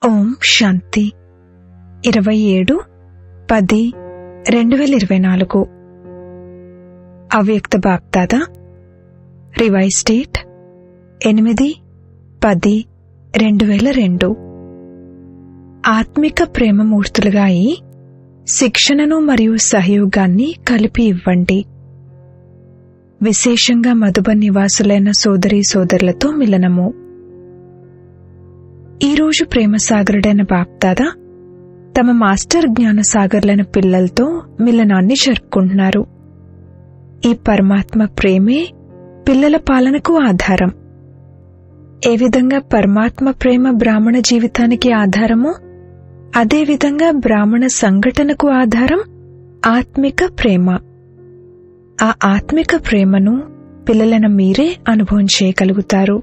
ఓం శాంతి 27/10/2024 అవ్యక్త BapDada revise date 8/10/2002 ఆత్మిక ప్రేమమూర్తులుగా అయి శిక్షణను మరియు సహయోగాన్ని కలిపి ఇవ్వండి. విశేషంగా మధుబన్ నివాసులైన సోదరీ సోదరులతో మిలనము. ఈరోజు ప్రేమసాగరుడైన బాప్దాదా తమ మాస్టర్ జ్ఞానసాగర్లైన పిల్లలతో మిలనాన్ని జరుపుకుంటున్నారు. ఈ పరమాత్మ ప్రేమే పిల్లల పాలనకు ఆధారం. ఏ విధంగా పరమాత్మ ప్రేమ బ్రాహ్మణ జీవితానికి ఆధారమో అదేవిధంగా బ్రాహ్మణ సంఘటనకు ఆధారం ఆత్మిక ప్రేమ. ఆ ఆత్మిక ప్రేమను పిల్లలైన మీరే అనుభవం చేయగలుగుతారు.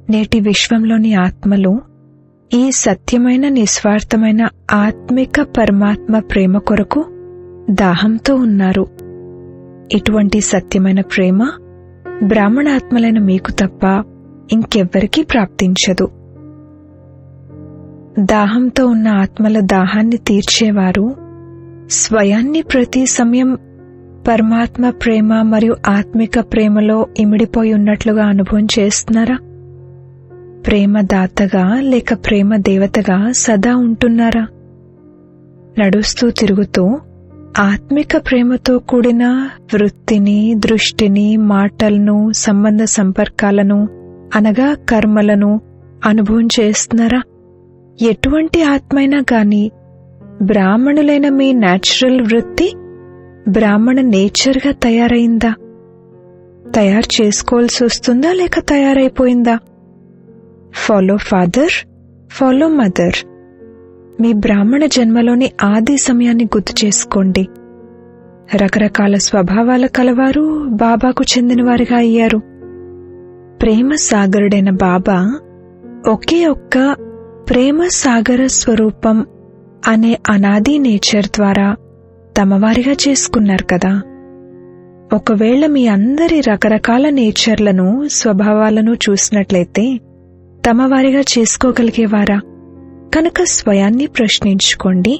నేటి విశ్వంలోని ఆత్మలు ఈ సత్యమైన నిస్వార్థమైన ఆత్మిక పరమాత్మ ప్రేమ కొరకు దాహంతో ఉన్నారు. ఇటువంటి సత్యమైన ప్రేమ బ్రాహ్మణాత్మలైన మీకు తప్ప ఇంకెవ్వరికీ ప్రాప్తించదు. దాహంతో ఉన్న ఆత్మల దాహాన్ని తీర్చేవారు స్వయాన్ని ప్రతి సమయం పరమాత్మ ప్రేమ మరియు ఆత్మిక ప్రేమలో ఇమిడిపోయి ఉన్నట్లుగా అనుభవం చేస్తున్నారా? ప్రేమదాతగా లేక ప్రేమ దేవతగా సదా ఉంటున్నారా? నడుస్తూ తిరుగుతూ ఆత్మిక ప్రేమతో కూడిన వృత్తిని, దృష్టిని, మాటలను, సంబంధ సంపర్కాలను అనగా కర్మలను అనుభవం చేస్తున్నారా? ఎటువంటి ఆత్మైనా గాని బ్రాహ్మణులైన మీ న్యాచురల్ వృత్తి బ్రాహ్మణ నేచర్గా తయారైందా? తయారు చేసుకోవాల్సి వస్తుందా లేక తయారైపోయిందా? Follow father, follow mother. మీ బ్రాహ్మణ జన్మలోని ఆది సమయాన్ని గుర్తు చేసుకోండి. రకరకాల స్వభావాల కలవారు బాబాకు చెందినవారిగా అయ్యారు. ప్రేమ సాగరుడైన బాబా ఒకే ఒక్క ప్రేమ సాగర స్వరూపం అనే అనాది నేచర్ ద్వారా తమవారిగా చేసుకున్నారు కదా. ఒకవేళ మీ అందరి రకరకాల నేచర్లను, స్వభావాలను చూసినట్లయితే తమవారిగా చేసుకోగలిగేవారా? కనుక స్వయాన్ని ప్రశ్నించుకోండి,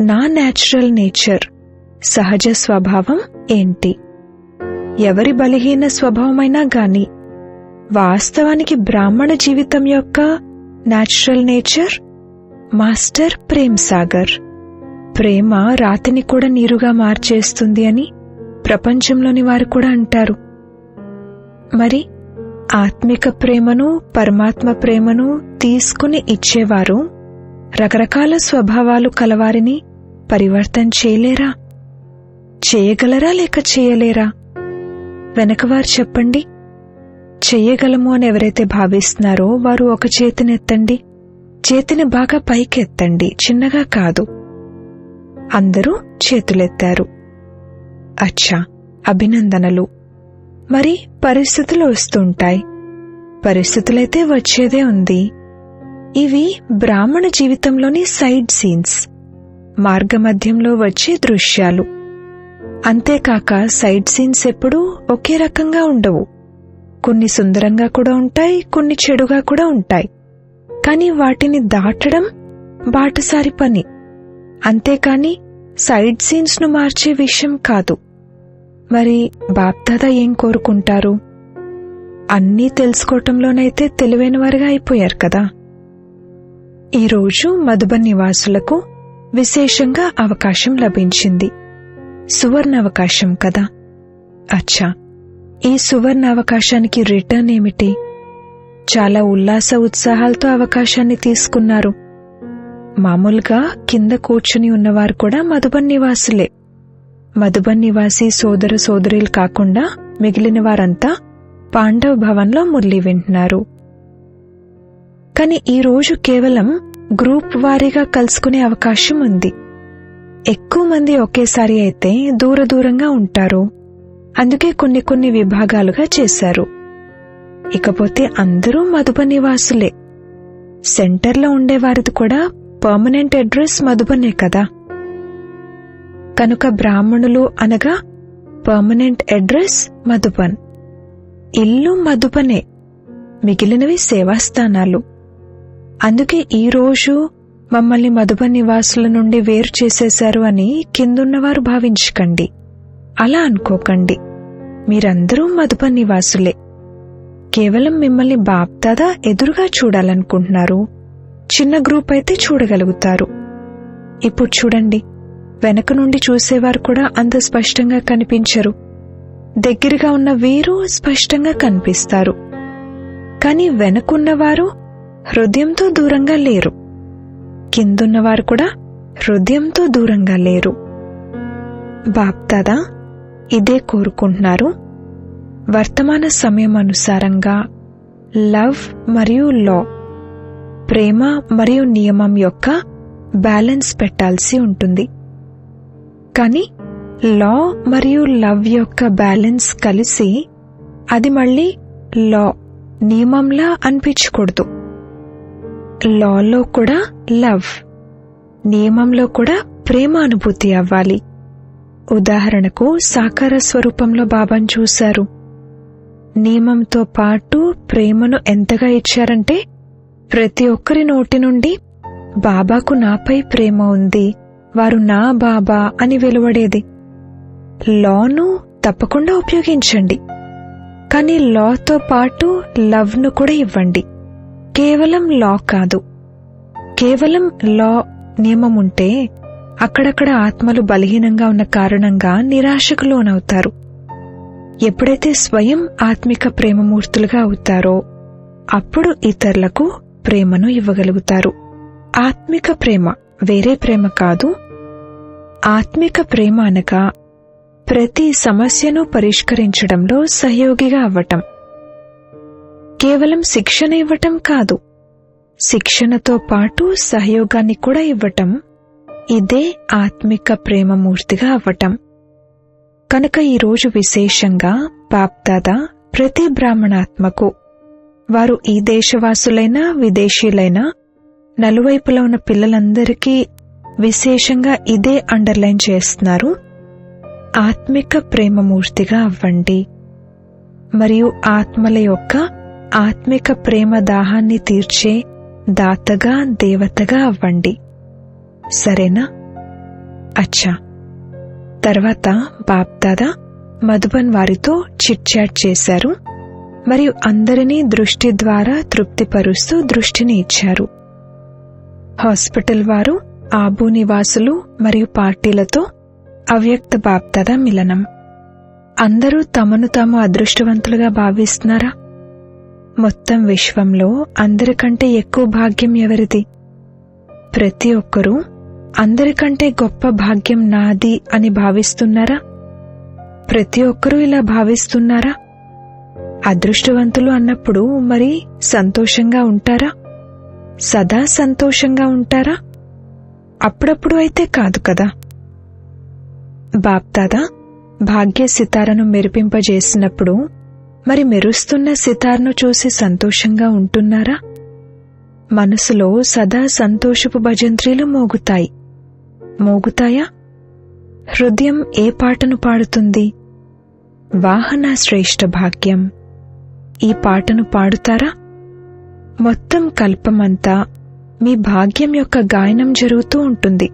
నా న్యాచురల్ నేచర్, సహజ స్వభావం ఏంటి? ఎవరి బలహీన స్వభావమైనా గాని వాస్తవానికి బ్రాహ్మణ జీవితం యొక్క న్యాచురల్ నేచర్ మాస్టర్ ప్రేమ్ సాగర్. ప్రేమ రాతిని కూడా నీరుగా మార్చేస్తుంది అని ప్రపంచంలోని వారు కూడా అంటారు. మరి ఆత్మిక ప్రేమను, పరమాత్మ ప్రేమను తీసుకుని ఇచ్చేవారు రకరకాల స్వభావాలు కలవారిని పరివర్తన చేయలేరా? చేయగలరా లేక చేయలేరా? వెనకవారు చెప్పండి. చెయ్యగలము అని ఎవరైతే భావిస్తున్నారో వారు ఒక చేతినెత్తండి. చేతిని బాగా పైకెత్తండి, చిన్నగా కాదు. అందరూ చేతులెత్తారు. అచ్చా, అభినందనలు. మరి పరిస్థితులు వస్తుంటాయి. పరిస్థితులైతే వచ్చేదే ఉంది. ఇవి బ్రాహ్మణ జీవితంలోని సైడ్ సీన్స్, మార్గమధ్యంలో వచ్చే దృశ్యాలు. అంతేకాక సైడ్ సీన్స్ ఎప్పుడూ ఒకే రకంగా ఉండవు. కొన్ని సుందరంగా కూడా ఉంటాయి, కొన్ని చెడుగా కూడా ఉంటాయి. కానీ వాటిని దాటడం బాటసారి పని, అంతేకాని సైడ్ సీన్స్ ను మార్చే విషయం కాదు. మరి బాప్దాదా ఏం కోరుకుంటారు? అన్నీ తెలుసుకోవటంలోనైతే తెలివైన వారిగా అయిపోయారు కదా. ఈరోజు మధుబన్ నివాసులకు విశేషంగా అవకాశం లభించింది. సువర్ణ అవకాశం కదా. అచ్చా, ఈ సువర్ణ అవకాశానికి రిటర్న్ ఏమిటి? చాలా ఉల్లాస ఉత్సాహాలతో అవకాశాన్ని తీసుకున్నారు. మామూలుగా కింద కూర్చుని ఉన్నవారు కూడా మధుబన్ నివాసులే. మధుబన్ నివాసి సోదర సోదరులు కాకుండా మిగిలిన వారంతా పాండవ్ భవన్లో మురళి వింటున్నారు. కాని ఈరోజు కేవలం గ్రూప్ వారీగా కలుసుకునే అవకాశం ఉంది. ఎక్కువ మంది ఒకేసారి అయితే దూర దూరంగా ఉంటారు. అందుకే కొన్ని కొన్ని విభాగాలుగా చేశారు. ఇకపోతే అందరూ మధుబన్ నివాసులే. సెంటర్లో ఉండేవారిది కూడా పర్మనెంట్ అడ్రస్ మధుబనే కదా. కనుక బ్రాహ్మణులు అనగా పర్మనెంట్ అడ్రస్ మధుబన్, ఇల్లు మధుబనే, మిగిలినవి సేవాస్థానాలు. అందుకే ఈరోజు మమ్మల్ని మధుబన్ నివాసుల నుండి వేరు చేసేశారు అని కిందున్నవారు భావించకండి. అలా అనుకోకండి. మీరందరూ మధుబన్ నివాసులే. కేవలం మిమ్మల్ని బాప్దాదా ఎదురుగా చూడాలనుకుంటున్నారు. చిన్న గ్రూప్ అయితే చూడగలుగుతారు. ఇప్పుడు చూడండి, వెనక నుండి చూసేవారు కూడా అంత స్పష్టంగా కనిపించరు. దగ్గరగా ఉన్న వీరు స్పష్టంగా కనిపిస్తారు. కానీ వెనకున్నవారు హృదయంతో దూరంగా లేరు. కిందున్నవారు కూడా హృదయంతో దూరంగా లేరు. బాప్దాదా ఇదే కోరుకుంటున్నారు. వర్తమాన సమయం అనుసారంగా లవ్ మరియు లా, ప్రేమ మరియు నియమం యొక్క బ్యాలెన్స్ పెట్టాల్సి ఉంటుంది. కానీ లా మరియు లవ్ యొక్క బ్యాలెన్స్ కలిసి అది మళ్ళీ లా, నియమంలా అనిపించకూడదు. లాలో కూడా లవ్, నియమంలో కూడా ప్రేమ అనుభూతి అవ్వాలి. ఉదాహరణకు సాకార స్వరూపంలో బాబాను చూశారు. నియమంతో పాటు ప్రేమను ఎంతగా ఇచ్చారంటే ప్రతి ఒక్కరి నోటి నుండి బాబాకు నాపై ప్రేమ ఉంది, వారు నా బాబా అని వెలువడేది. లాను తప్పకుండా ఉపయోగించండి, కానీ లాతో పాటు లవ్ను కూడా ఇవ్వండి. కేవలం లా కాదు. కేవలం లా, నియమం ఉంటే అక్కడక్కడ ఆత్మలు బలహీనంగా ఉన్న కారణంగా నిరాశకు లోనవుతారు. ఎప్పుడైతే స్వయం ఆత్మిక ప్రేమమూర్తులుగా అవుతారో అప్పుడు ఇతరులకు ప్రేమను ఇవ్వగలుగుతారు. ఆత్మిక ప్రేమ వేరే ప్రేమ కాదు. ఆత్మిక ప్రేమ అనగా ప్రతి సమస్యను పరిష్కరించడంలో సహయోగిగా అవ్వటం. కేవలం శిక్షణ ఇవ్వటం కాదు, శిక్షణతో పాటు సహయోగాన్ని కూడా ఇవ్వటం. ఇదే ఆత్మిక ప్రేమమూర్తిగా అవ్వటం. కనుక ఈరోజు విశేషంగా బాప్దాదా ప్రతి బ్రాహ్మణాత్మకు, వారు ఈ దేశవాసులైనా విదేశీయులైనా, నలువైపులా ఉన్న పిల్లలందరికీ విశేషంగా ఇదే అండర్లైన్ చేస్తున్నారు. ఆత్మిక ప్రేమమూర్తిగా అవ్వండి మరియు ఆత్మల యొక్క ఆత్మిక ప్రేమ దాహాన్ని తీర్చే దాతగా, దేవతగా అవ్వండి. సరేనా? అచ్చా. తర్వాత బాప్దాదా మధుబన్ వారితో చిట్ చాట్ చేశారు మరియు అందరినీ దృష్టి ద్వారా తృప్తిపరుస్తూ దృష్టిని ఇచ్చారు. హాస్పిటల్ వారు, ఆబూ నివాసులు మరియు పార్టీలతో అవ్యక్త బాప్దాదా మిలనం. అందరూ తమను తాము అదృష్టవంతులుగా భావిస్తున్నారా? మొత్తం విశ్వంలో అందరికంటే ఎక్కువ భాగ్యం ఎవరిది? ప్రతి ఒక్కరూ అందరికంటే గొప్ప భాగ్యం నాది అని భావిస్తున్నారా? ప్రతి ఒక్కరూ ఇలా భావిస్తున్నారా? అదృష్టవంతులు అన్నప్పుడు మరి సంతోషంగా ఉంటారా? సదా సంతోషంగా ఉంటారా? అప్పుడప్పుడు అయితే కాదు కదా. బాప్దాదా భాగ్య సితారను మెరిపింపజేసినప్పుడు మరి మెరుస్తున్న సితార్ను చూసి సంతోషంగా ఉంటున్నారా? మనసులో సదా సంతోషపు భజంత్రీలు మోగుతాయా? హృదయం ఏ పాటను పాడుతుంది? వాహన శ్రేష్ఠ భాగ్యం. ఈ పాటను పాడుతారా? మొత్తం కల్పమంతా మీ భాగ్యం యొక్క గాయనం జరుగుతూ ఉంటుంది.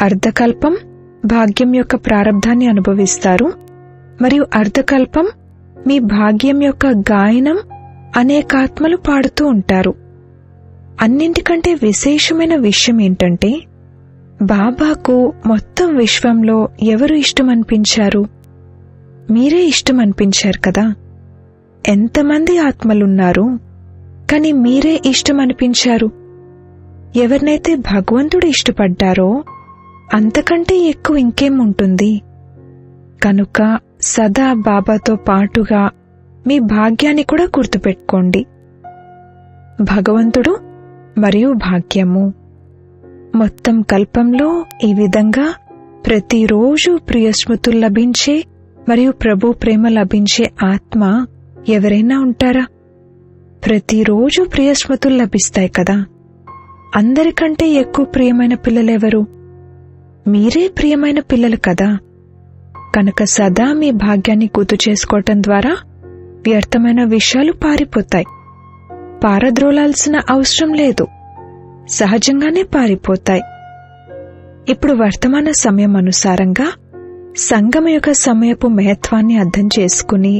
అర్ధకల్పం భాగ్యం యొక్క ప్రారబ్ధాన్ని అనుభవిస్తారు మరియు అర్ధకల్పం మీ భాగ్యం యొక్క గాయనం అనేకాత్మలు పాడుతూ ఉంటారు. అన్నింటికంటే విశేషమైన విషయం ఏంటంటే బాబాకు మొత్తం విశ్వంలో ఎవరు ఇష్టమనిపించారు? మీరే ఇష్టమనిపించారు కదా. ఎంతమంది ఆత్మలున్నారు, కానీ మీరే ఇష్టమనిపించారు. ఎవరినైతే భగవంతుడు ఇష్టపడ్డారో అంతకంటే ఎక్కువ ఇంకేం ఉంటుంది. కనుక సదా బాబాతో పాటుగా మీ భాగ్యాన్ని కూడా గుర్తుపెట్టుకోండి. భగవంతుడు మరియు భాగ్యము. మొత్తం కల్పంలో ఈ విధంగా ప్రతిరోజు ప్రియస్మృతులు లభించే మరియు ప్రభు ప్రేమ లభించే ఆత్మ ఎవరైనా ఉంటారా? ప్రతిరోజు ప్రియస్మృతులు లభిస్తాయి కదా. అందరికంటే ఎక్కువ ప్రియమైన పిల్లలెవరు? మీరే ప్రియమైన పిల్లలు కదా. కనుక సదా మీ భాగ్యాన్ని గుర్తు చేసుకోవటం ద్వారా వ్యర్థమైన విషయాలు పారిపోతాయి. పారద్రోలాల్సిన అవసరం లేదు, సహజంగానే పారిపోతాయి. ఇప్పుడు వర్తమాన సమయం అనుసారంగా సంగమ యొక్క సమయపు మహత్వాన్ని అర్థం చేసుకుని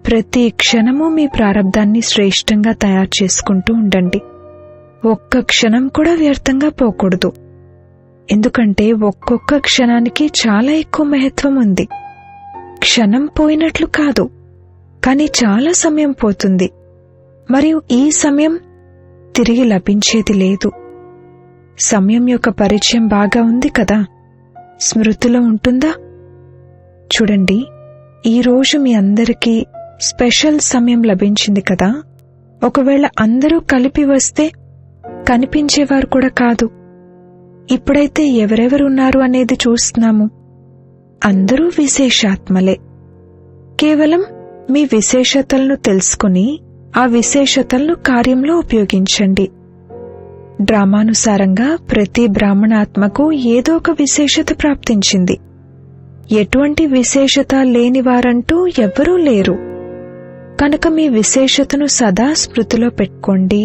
ప్రతి క్షణము మీ ప్రారబ్ధాన్ని శ్రేష్టంగా తయారు చేసుకుంటూ ఉండండి. ఒక్క క్షణం కూడా వ్యర్థంగా పోకూడదు. ఎందుకంటే ఒక్కొక్క క్షణానికి చాలా ఎక్కువ మహత్వం ఉంది. క్షణం పోయినట్లు కాదు, కానీ చాలా సమయం పోతుంది, మరియు ఈ సమయం తిరిగి లభించేది లేదు. సమయం యొక్క పరిచయం బాగా ఉంది కదా, స్మృతిలో ఉంటుందా? చూడండి, ఈరోజు మీ అందరికీ స్పెషల్ సమయం లభించింది కదా. ఒకవేళ అందరూ కలిపి వస్తే కనిపించేవారు కూడా కాదు. ఇప్పుడైతే ఎవరెవరున్నారు అనేది చూస్తున్నాము. అందరూ విశేషాత్మలే. కేవలం మీ విశేషతలను తెలుసుకుని ఆ విశేషతలను కార్యంలో ఉపయోగించండి. డ్రామానుసారంగా ప్రతి బ్రాహ్మణాత్మకు ఏదో ఒక విశేషత ప్రాప్తించింది. ఎటువంటి విశేషత లేనివారంటూ ఎవ్వరూ లేరు. కనుక మీ విశేషతను సదా స్మృతిలో పెట్టుకోండి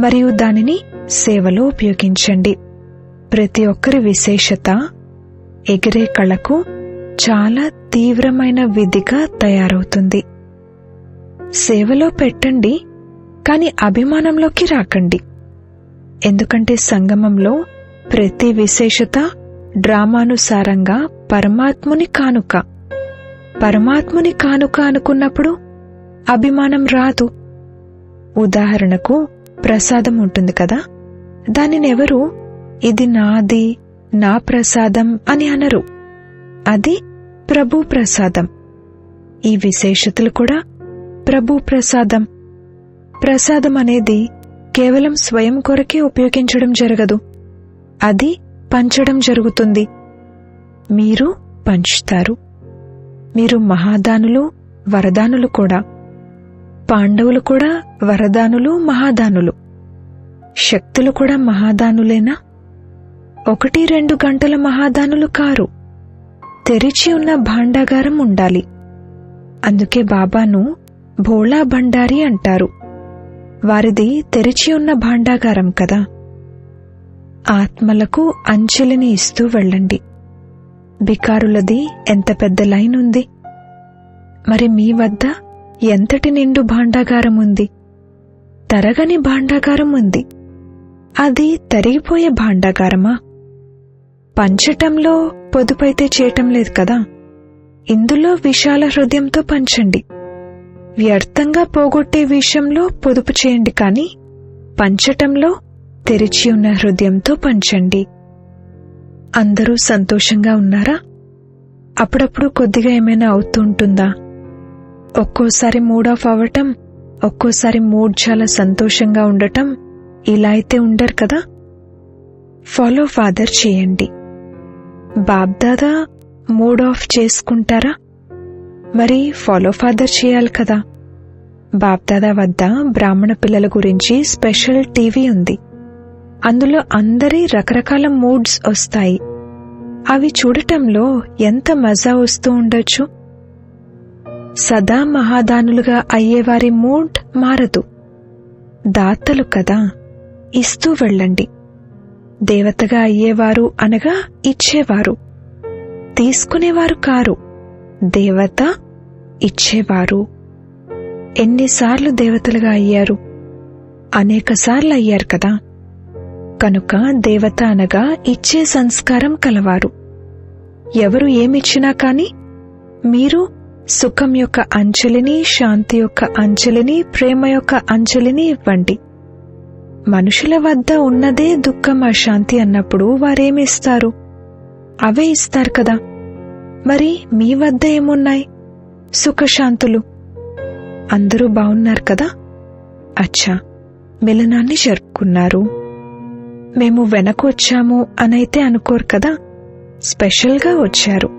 మరియు దానిని సేవలో ఉపయోగించండి. ప్రతి ఒక్కరి విశేషత ఎగిరే కళకు చాలా తీవ్రమైన విధిగా తయారవుతుంది. సేవలో పెట్టండి, కాని అభిమానంలోకి రాకండి. ఎందుకంటే సంగమంలో ప్రతి విశేషత డ్రామానుసారంగా పరమాత్ముని కానుక. పరమాత్ముని కానుక అనుకున్నప్పుడు అభిమానం రాదు. ఉదాహరణకు ప్రసాదం ఉంటుంది కదా, దానినెవరు ఇది నాది, నా ప్రసాదం అని అనరు. అది ప్రభు ప్రసాదం. ఈ విశేషతలు కూడా ప్రభు ప్రసాదం. ప్రసాదం అనేది కేవలం స్వయం కొరకే ఉపయోగించడం జరగదు, అది పంచడం జరుగుతుంది. మీరు పంచుతారు. మీరు మహాదానులు, వరదానులు కూడా. పాండవులు కూడా వరదానులు, మహాదానులు. శక్తులు కూడా మహాదానులేనా? 1-2 గంటల మహాదానులు కారు. తెరిచి ఉన్న భాండాగారం ఉండాలి. అందుకే బాబాను భోళా భండారి అంటారు. వారిది తెరిచి ఉన్న భాండాగారం కదా. ఆత్మలకు అంచెలిని ఇస్తూ వెళ్ళండి. బికారులది ఎంత పెద్ద లైన్ ఉంది. మరి మీ వద్ద ఎంతటి నిండు భాండాగారం ఉంది. తరగని భాండాగారం ఉంది. అది తరిగిపోయే భాండాగారమా? పంచటంలో పొదుపైతే చేయటం లేదు కదా. ఇందులో విశాల హృదయంతో పంచండి. వ్యర్థంగా పోగొట్టే విషయంలో పొదుపు చేయండి, కానీ పంచటంలో తెరిచి ఉన్న హృదయంతో పంచండి. అందరూ సంతోషంగా ఉన్నారా? అప్పుడప్పుడు కొద్దిగా ఏమైనా అవుతూ ఉంటుందా? ఒక్కోసారి మూడ్ ఆఫ్ అవ్వటం, ఒక్కోసారి మూడ్ చాలా సంతోషంగా ఉండటం, ఇలా అయితే ఉండరు కదా. ఫాలో ఫాదర్ చేయండి. బాబ్దాదా మూడ్ ఆఫ్ చేసుకుంటారా? మరి ఫాలో ఫాదర్ చేయాలి కదా. బాబ్దాదా వద్ద బ్రాహ్మణ పిల్లల గురించి స్పెషల్ టీవీ ఉంది. అందులో అందరి రకరకాల మూడ్స్ వస్తాయి. అవి చూడటంలో ఎంత మజా వస్తూ ఉండొచ్చు. సదా మహాదానులుగా అయ్యేవారి మూడ్ మారదు. దాతలు కదా, ఇస్తూ వెళ్ళండి. దేవతగా అయ్యేవారు అనగా ఇచ్చేవారు, తీసుకునేవారు కారు. దేవత ఇచ్చేవారు. ఎన్నిసార్లు దేవతలుగా అయ్యారు? అనేకసార్లు అయ్యారు కదా. కనుక దేవత అనగా ఇచ్చే సంస్కారం కలవారు. ఎవరు ఏమిచ్చినా కాని మీరు సుఖం యొక్క అంచెలిని, శాంతి యొక్క అంచెలిని, ప్రేమ యొక్క అంచెలిని ఇవ్వండి. మనుషుల వద్ద ఉన్నదే దుఃఖం, అశాంతి అన్నప్పుడు వారేమిస్తారు? అవే ఇస్తారు కదా. మరి మీ వద్ద ఏమున్నాయి? సుఖశాంతులు. అందరూ బావున్నారు కదా. అచ్చా, మిలనాన్ని జరుపుకున్నారు. మేము వెనకొచ్చాము అనైతే అనుకోరు కదా. స్పెషల్గా వచ్చారు.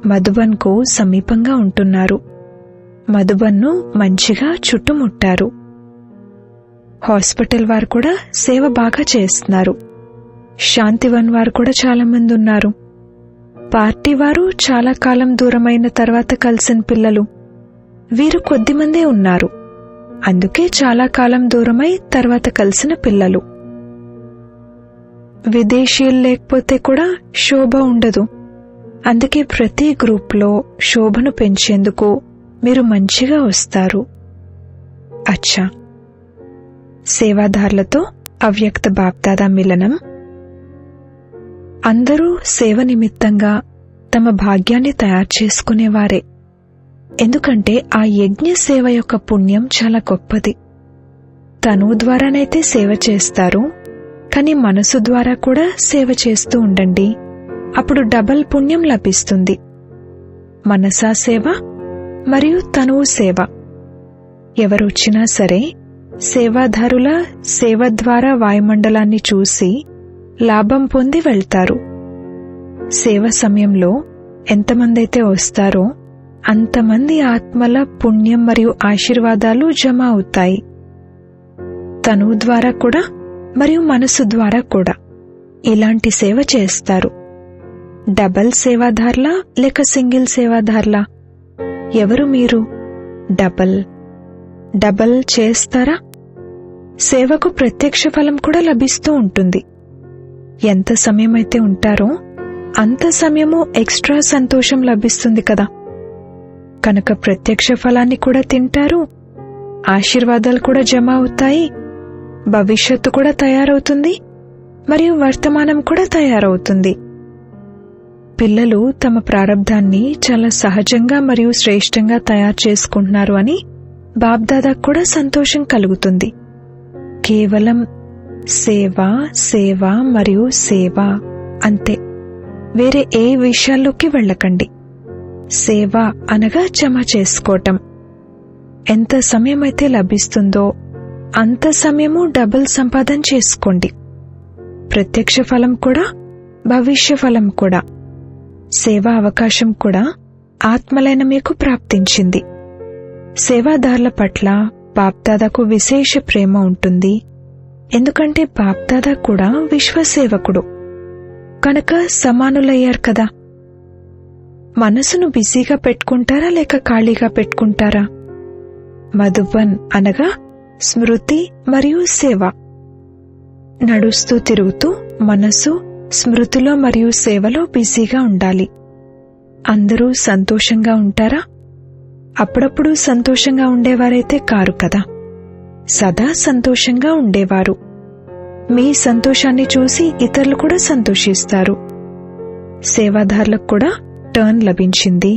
మధుబన్కు సమీపంగా ఉంటున్నారు. మధుబన్ను మంచిగా చుట్టుముట్టారు. హాస్పిటల్ వారు కూడా సేవ బాగా చేస్తున్నారు. శాంతివన్ వారు కూడా చాలా మంది ఉన్నారు. పార్టీ వారు చాలా కాలం దూరమైన తర్వాత కలిసిన పిల్లలు, వీరు కొద్దిమందే ఉన్నారు. అందుకే చాలా కాలం దూరమై తర్వాత కలిసిన పిల్లలు. విదేశీయులు లేకపోతే కూడా శోభ ఉండదు. అందుకే ప్రతి గ్రూప్లో శోభను పెంచేందుకు మీరు మంచిగా వస్తారు. అచ్చా, సేవాదారులతో అవ్యక్త బాప్దాదా మిలనం. అందరూ సేవ నిమిత్తంగా తమ భాగ్యాన్ని తయారు చేసుకునేవారే. ఎందుకంటే ఆ యజ్ఞ సేవ యొక్క పుణ్యం చాలా గొప్పది. తను ద్వారానైతే సేవ చేస్తారు, కానీ మనసు ద్వారా కూడా సేవ చేస్తూ ఉండండి. అప్పుడు డబల్ పుణ్యం లభిస్తుంది. మనసా సేవ మరియు తనువు సేవ. ఎవరొచ్చినా సరే సేవాదారుల సేవ ద్వారా వాయుమండలాన్ని చూసి లాభం పొంది వెళ్తారు. సేవ సమయంలో ఎంతమందైతే వస్తారో అంతమంది ఆత్మల పుణ్యం మరియు ఆశీర్వాదాలు జమ అవుతాయి. తనువు ద్వారా కూడా మరియు మనసు ద్వారా కూడా ఇలాంటి సేవ చేస్తారు. డబల్ సేవాదార్లా లేక సింగిల్ సేవాదార్లా? ఎవరు మీరు? డబల్ చేస్తారా? సేవకు ప్రత్యక్ష ఫలం కూడా లభిస్తూ ఉంటుంది. ఎంత సమయమైతే ఉంటారో అంత సమయము ఎక్స్ట్రా సంతోషం లభిస్తుంది కదా. కనుక ప్రత్యక్ష ఫలాన్ని కూడా తింటారు, ఆశీర్వాదాలు కూడా జమ అవుతాయి, భవిష్యత్తు కూడా తయారవుతుంది మరియు వర్తమానం కూడా తయారవుతుంది. పిల్లలు తమ ప్రారబ్ధాన్ని చాలా సహజంగా మరియు శ్రేష్టంగా తయారు చేసుకుంటున్నారు అని బాబ్దాదాకు కూడా సంతోషం కలుగుతుంది. కేవలం సేవ సేవ మరియు సేవ అంతే. వేరే ఏ విషయాల్లోకి వెళ్ళకండి. సేవ అనగా జమ చేసుకోవటం. ఎంత సమయమైతే లభిస్తుందో అంత సమయము డబుల్ సంపాదన చేసుకోండి. ప్రత్యక్ష ఫలం కూడా భవిష్య ఫలం కూడా. సేవా అవకాశం కూడా ఆత్మలైన మీకు ప్రాప్తించింది. సేవాదారుల పట్ల బాప్దాదాకు విశేష ప్రేమ ఉంటుంది. ఎందుకంటే బాప్దాదా కూడా విశ్వసేవకుడు కనుక సమానులయ్యారు కదా. మనసును బిజీగా పెట్టుకుంటారా లేక ఖాళీగా పెట్టుకుంటారా? మధుబన్ అనగా స్మృతి మరియు సేవ. నడుస్తూ తిరుగుతూ మనసు స్మృతిలో మరియు సేవలో బిజీగా ఉండాలి. అందరూ సంతోషంగా ఉంటారా? అప్పుడప్పుడు సంతోషంగా ఉండేవారైతే కారు కదా, సదా సంతోషంగా ఉండేవారు. మీ సంతోషాన్ని చూసి ఇతరులు కూడా సంతోషిస్తారు. సేవాదారులకు కూడా టర్న్ లభించింది.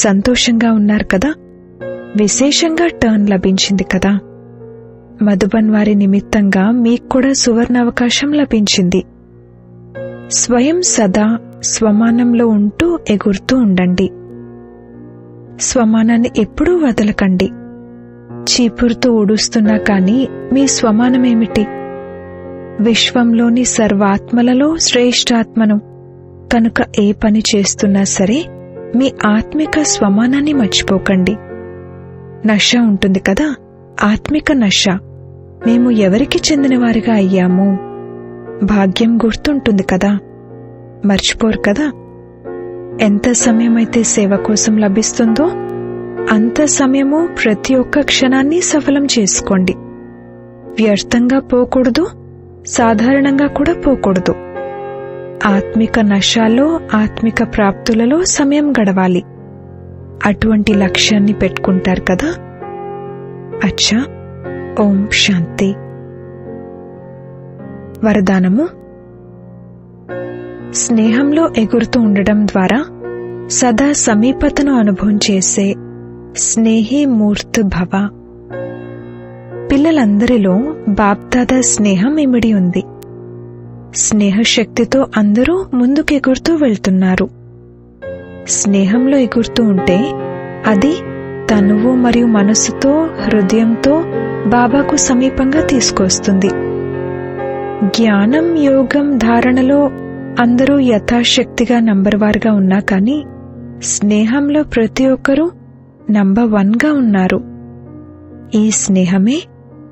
సంతోషంగా ఉన్నారు కదా, విశేషంగా టర్న్ లభించింది కదా. మధుబన్ వారి నిమిత్తంగా మీకు కూడా సువర్ణ అవకాశం లభించింది. స్వయం సదా స్వమానంలో ఉంటూ ఎగురుతూ ఉండండి. స్వమానాన్ని ఎప్పుడూ వదలకండి. చీపురుతో ఊడుస్తున్నా కాని మీ స్వమానమేమిటి? విశ్వంలోని సర్వాత్మలలో శ్రేష్ఠాత్మను. కనుక ఏ పని చేస్తున్నా సరే మీ ఆత్మిక స్వమానాన్ని మర్చిపోకండి. నష ఉంటుంది కదా, ఆత్మిక నష. మేము ఎవరికి చెందినవారిగా అయ్యాము? భాగ్యం గుర్తుంటుంది కదా, మర్చిపోరు కదా. ఎంత సమయమైతే సేవ కోసం లభిస్తుందో అంత సమయము ప్రతి ఒక్క క్షణాన్ని సఫలం చేసుకోండి. వ్యర్థంగా పోకూడదు, సాధారణంగా కూడా పోకూడదు. ఆత్మిక నశాల్లో ఆత్మిక ప్రాప్తులలో సమయం గడవాలి. అటువంటి లక్ష్యాన్ని పెట్టుకుంటారు కదా. అచ్చా, ఓం శాంతి. వరదానము: స్నేహంలో ఎగురుతూ ఉండడం ద్వారా సదా సమీపతను అనుభవం చేసే స్నేహి మూర్తి భవ. పిల్లలందరిలో బాప్దాదా స్నేహం ఇమిడి ఉంది. స్నేహశక్తితో అందరూ ముందుకెగురుతూ వెళ్తున్నారు. స్నేహంలో ఎగురుతూ ఉంటే అది తనువు మరియు మనసుతో, హృదయంతో బాబాకు సమీపంగా తీసుకొస్తుంది. జ్ఞానం, యోగం, ధారణలో అందరూ యథాశక్తిగా నంబర్ 1గా ఉన్నా కానీ స్నేహంలో ప్రతి ఒక్కరూ నంబర్ 1గా ఉన్నారు. ఈ స్నేహమే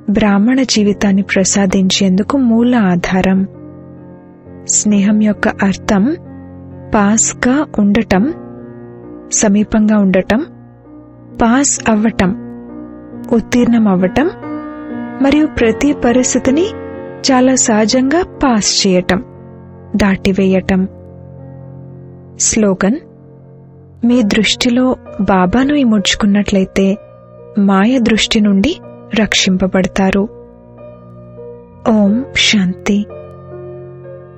బ్రాహ్మణ జీవితాన్ని ప్రసాదించేందుకు మూల ఆధారం. స్నేహం యొక్క అర్థం పాస్గా ఉండటం, సమీపంగా ఉండటం, పాస్ అవ్వటం, ఉత్తీర్ణమవ్వటం మరియు ప్రతి పరిస్థితిని చాలా సహజంగా పాస్ చేయటం, దాటివేయటం. స్లోగన్: మీ దృష్టిలో బాబాను ఇముడ్చుకున్నట్లయితే మాయ దృష్టి నుండి రక్షింపబడతారు. ఓం శాంతి.